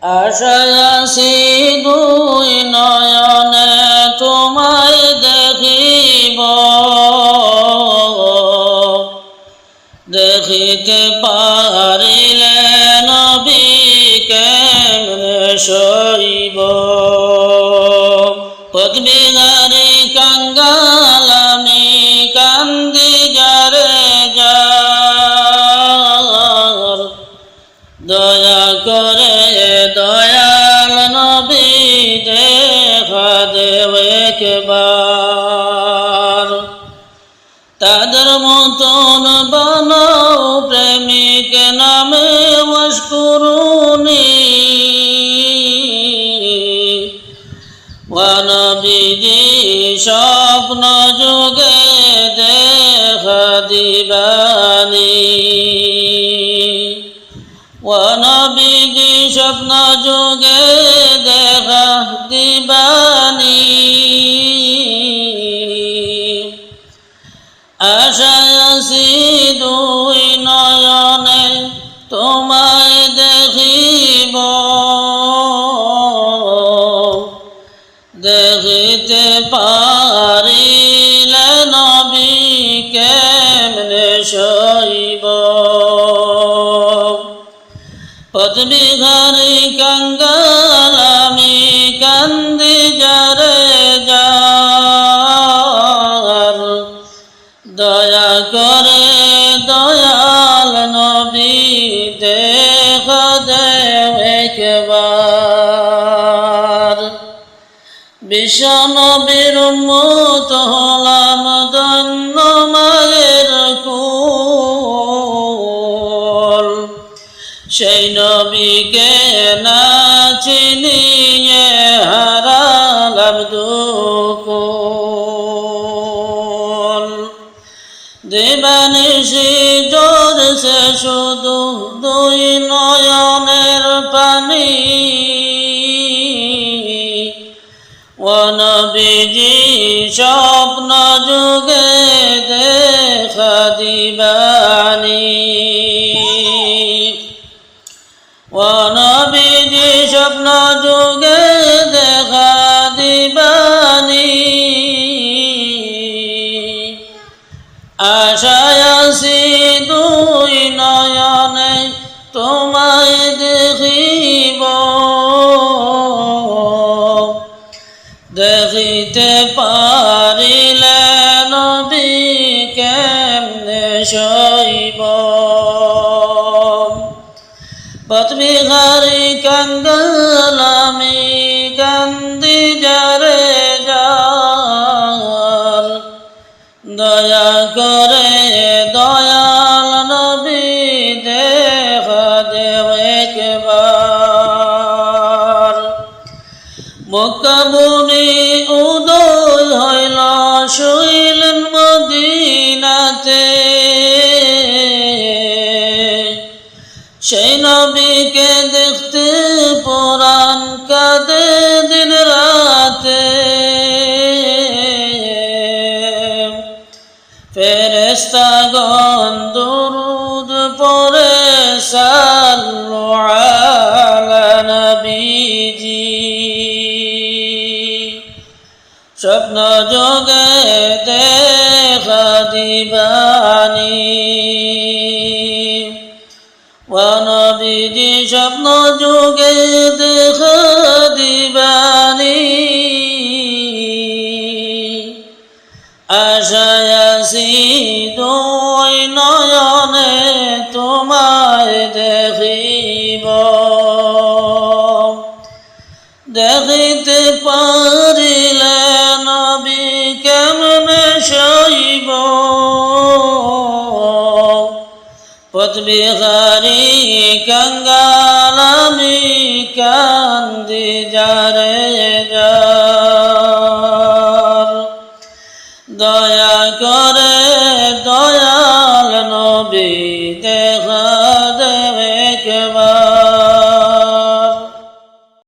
আশায় আছি দুই নয়নে তোমায় দেখিব, দেখিতে পারিলে নবী কেমনে সইব। পথবিহারী কাঙ্গাল আমি কান্দি যারে যার, দয়া করে দয়াল নবী দেখা দেও একবার। তাদের মতন বানাও প্রেমিক নামে মশকুরুনি, নবীজি স্বপ্ন যুগে দেখা দিবানি, নবীজি স্বপ্ন যুগে দেখা দিবানি। আশায় আছি দুই নয়নে তোমায় দেখিব, দেখিতে পারিলে নবী কেমনে সইব। পথবিহারী কাঙ্গাল আমি কান্দি যারে যার, দয়া করে দয়াল নবী দেখা দেও একবার। বিশ্ব নবীর উম্মত হলাম ধন্য মায়ের কুল, সেই নবীকে না চিনিয়ে হারালাম দুকুল। দিবানিশি ঝরছে শুধু দুই নয়নের পানি, নবীজি স্বপ্ন যুগে দেখা দিবানি, নবীজি স্বপ্ন যুগে দেখা দিবানি। আশায় আছি দুই নয়নে তোমায় দেখিব, দেখিতে পারিলে নবী কেমনে সইব। পথবিহারী কাঙ্গাল আমি কান্দি যারে যার, দয়া করে দয়াল নবী দেখা দেও একবার। মক্কা ভূমি উদয় হইল শুইলেন মদিনাতে, সেই নবীকে দেখতে পুরাণ কাঁদে দিন রাতে। ফেরেশতাগণ দুরূদ পড়ে সাল্লু আলা নবীজি, স্বপ্ন যোগে দেখা দিবানি, নবীজি স্বপ্ন যুগে দেখা দিবানি। আশায় আছি দুই নয়নে তোমায় দেখিব, দেখিতে পারিলে নবী কেমনে সইব। পথবিহারী কাঙ্গাল আমি কান্দি যারে